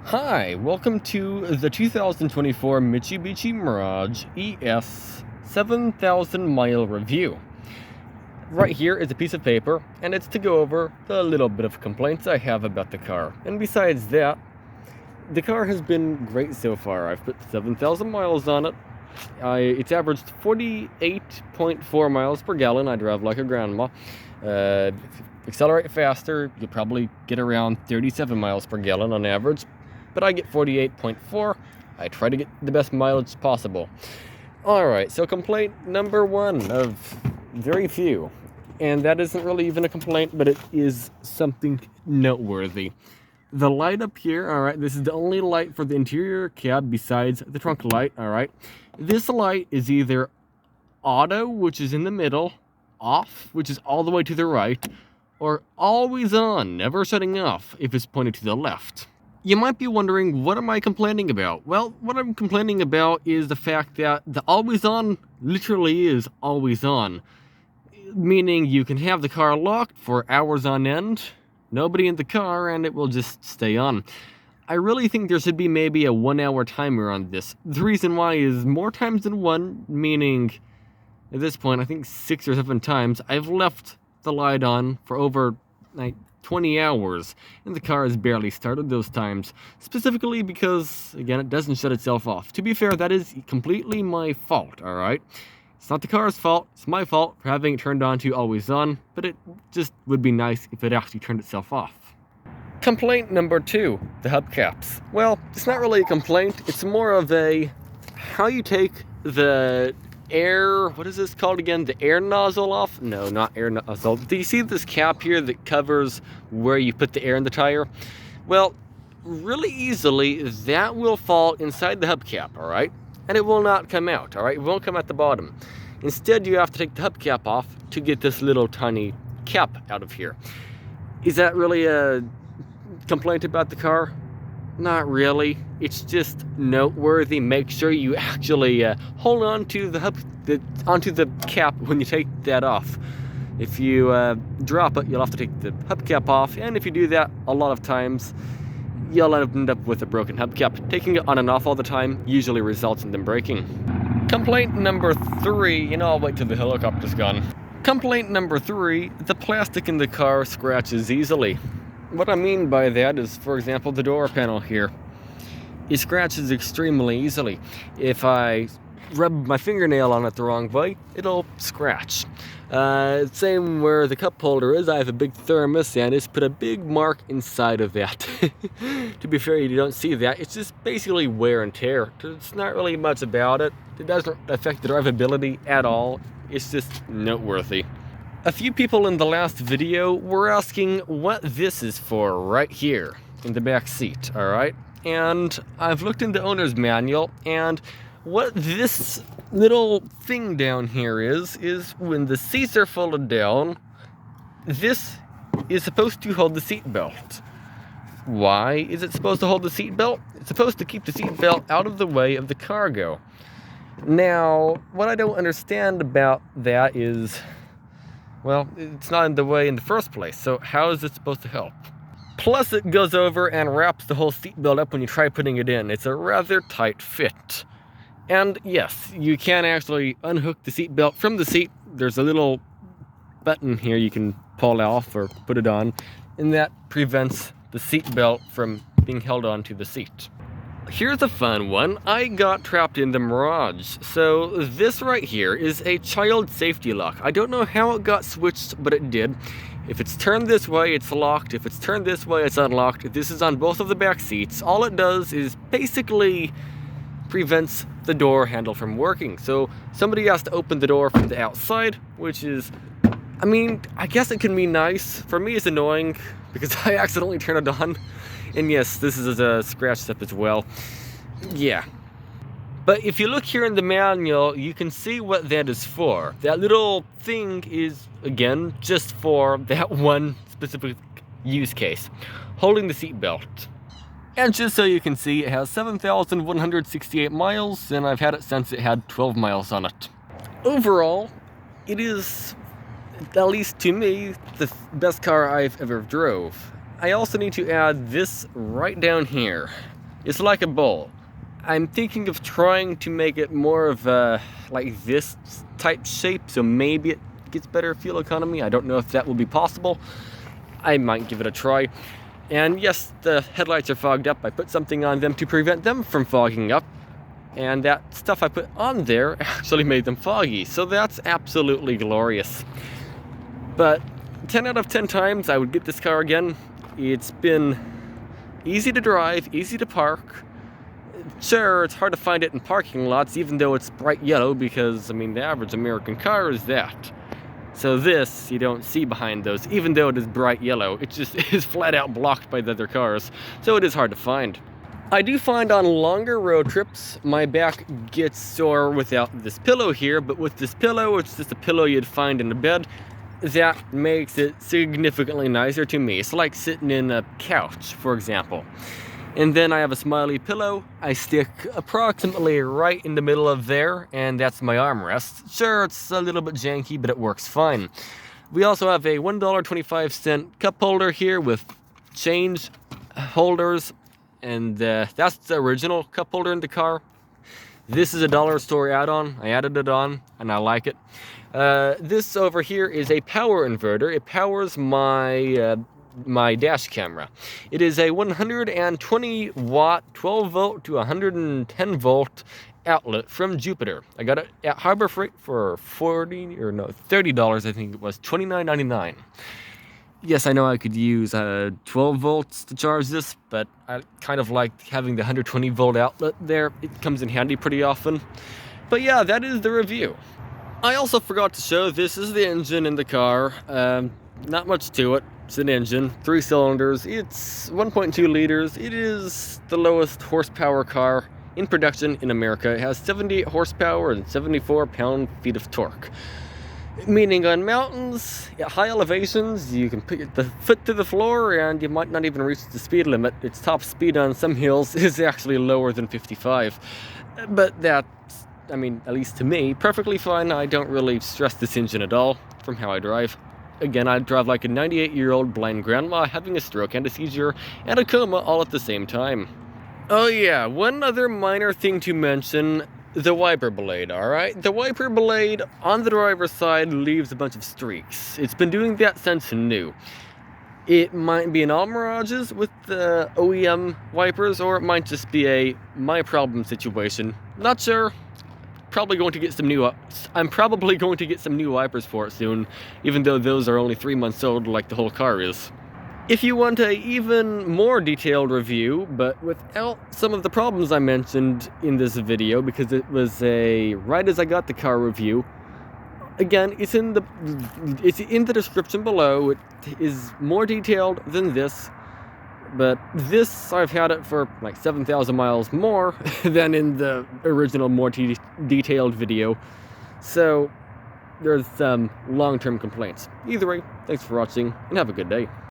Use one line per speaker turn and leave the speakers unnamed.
Hi, welcome to the 2024 Mitsubishi Mirage ES 7,000 mile review. Right here is a piece of paper, and it's to go over the little bit of complaints I have about the car. And besides that, the car has been great so far. I've put 7,000 miles on it. It's averaged 48.4 miles per gallon. I drive like a grandma. If you accelerate faster, you'll probably get around 37 miles per gallon on average. But I get 48.4. I try to get the best mileage possible. Alright, so complaint number one of very few. And that isn't really even a complaint, but it is something noteworthy. The light up here, alright, this is the only light for the interior cab besides the trunk light, alright. This light is either auto, which is in the middle, off, which is all the way to the right, or always on, never shutting off, if it's pointed to the left. You might be wondering, what am I complaining about? Well, what I'm complaining about is the fact that the always on literally is always on. Meaning you can have the car locked for hours on end, nobody in the car, and it will just stay on. I really think there should be maybe a 1 hour timer on this. The reason why is more times than one, meaning at this point, I think 6 or 7 times, I've left the light on for over 20 hours, and the car has barely started those times, specifically because, again, it doesn't shut itself off. To be fair, that is completely my fault, alright? It's not the car's fault, it's my fault for having it turned on to always on, but it just would be nice if it actually turned itself off. Complaint number two, the hubcaps. Well, it's not really a complaint, it's more of a how you take the air, what is this called again? The air nozzle off? No, not air nozzle. Do you see this cap here that covers where you put the air in the tire? Well, really easily, that will fall inside the hubcap, all right? And it will not come out, all right? It won't come at the bottom. Instead, you have to take the hubcap off to get this little tiny cap out of here. Is that really a complaint about the car? Not really. It's just noteworthy. Make sure you actually hold on to onto the cap when you take that off. If you drop it, you'll have to take the hubcap off, and if you do that a lot of times, you'll end up with a broken hubcap. Taking it on and off all the time usually results in them breaking. Complaint number three, I'll wait till the helicopter's gone. Complaint number three, the plastic in the car scratches easily. What I mean by that is, for example, the door panel here. It scratches extremely easily. If I rub my fingernail on it the wrong way, it'll scratch. Same where the cup holder is. I have a big thermos and it's put a big mark inside of that. To be fair, you don't see that. It's just basically wear and tear. It's not really much about it. It doesn't affect the drivability at all. It's just noteworthy. A few people in the last video were asking what this is for right here in the back seat, alright? And I've looked in the owner's manual, and what this little thing down here is when the seats are folded down, this is supposed to hold the seat belt. Why is it supposed to hold the seat belt? It's supposed to keep the seat belt out of the way of the cargo. Now, what I don't understand about that is, well, it's not in the way in the first place, so how is it supposed to help? Plus, it goes over and wraps the whole seatbelt up when you try putting it in. It's a rather tight fit. And yes, you can actually unhook the seatbelt from the seat. There's a little button here you can pull off or put it on, and that prevents the seatbelt from being held onto the seat. Here's a fun one. I got trapped in the Mirage. So this right here is a child safety lock. I don't know how it got switched, but it did. If it's turned this way, it's locked. If it's turned this way, it's unlocked. This is on both of the back seats. All it does is basically prevents the door handle from working. So somebody has to open the door from the outside, which is, I guess it can be nice. For me, it's annoying because I accidentally turned it on. And yes, this is a scratch step as well. Yeah. But if you look here in the manual, you can see what that is for. That little thing is, again, just for that one specific use case. Holding the seat belt. And just so you can see, it has 7,168 miles, and I've had it since it had 12 miles on it. Overall, it is, at least to me, the best car I've ever drove. I also need to add this right down here. It's like a bowl. I'm thinking of trying to make it more of a, like this type shape, so maybe it gets better fuel economy. I don't know if that will be possible. I might give it a try. And yes, the headlights are fogged up. I put something on them to prevent them from fogging up. And that stuff I put on there actually made them foggy. So that's absolutely glorious. But 10 out of 10 times I would get this car again. It's been easy to drive, easy to park. Sure, it's hard to find it in parking lots, even though it's bright yellow, because, I mean, the average American car is that. So this, you don't see behind those, even though it is bright yellow. It just is flat out blocked by the other cars, so it is hard to find. I do find on longer road trips, my back gets sore without this pillow here, but with this pillow, it's just a pillow you'd find in the bed. That makes it significantly nicer to me. It's like sitting in a couch, for example. And then I have a smiley pillow I stick approximately right in the middle of there, and that's my armrest. Sure, it's a little bit janky, but it works fine. We also have a $1.25 cup holder here with change holders, and that's the original cup holder in the car. This is a dollar store add-on. I added it on, and I like it. This over here is a power inverter. It powers my dash camera. It is a 120 watt 12 volt to 110 volt outlet from Jupiter. I got it at Harbor Freight for $30, I think it was, $29.99. Yes, I know I could use 12 volts to charge this, but I kind of like having the 120 volt outlet there. It comes in handy pretty often. But yeah, that is the review. I also forgot to show, this is the engine in the car. Not much to it. It's an engine, 3 cylinders, it's 1.2 liters. It is the lowest horsepower car in production in America. It has 78 horsepower and 74 pound-feet of torque. Meaning on mountains, at high elevations, you can put the foot to the floor and you might not even reach the speed limit. Its top speed on some hills is actually lower than 55. But that's, I mean, at least to me, perfectly fine. I don't really stress this engine at all from how I drive. Again, I drive like a 98-year-old blind grandma having a stroke and a seizure and a coma all at the same time. Oh yeah, one other minor thing to mention, the wiper blade, alright? The wiper blade on the driver's side leaves a bunch of streaks. It's been doing that since new. It might be in all Mirages with the OEM wipers, or it might just be a my problem situation. Not sure. Probably going to get some new I'm probably going to get some new wipers for it soon, even though those are only 3 months old like the whole car is. If you want a even more detailed review, but without some of the problems I mentioned in this video, because it was a right as I got the car review, again, it's in the description below. It is more detailed than this. But this, I've had it for like 7,000 miles more than in the original more detailed video. So there's some long-term complaints. Either way, thanks for watching and have a good day.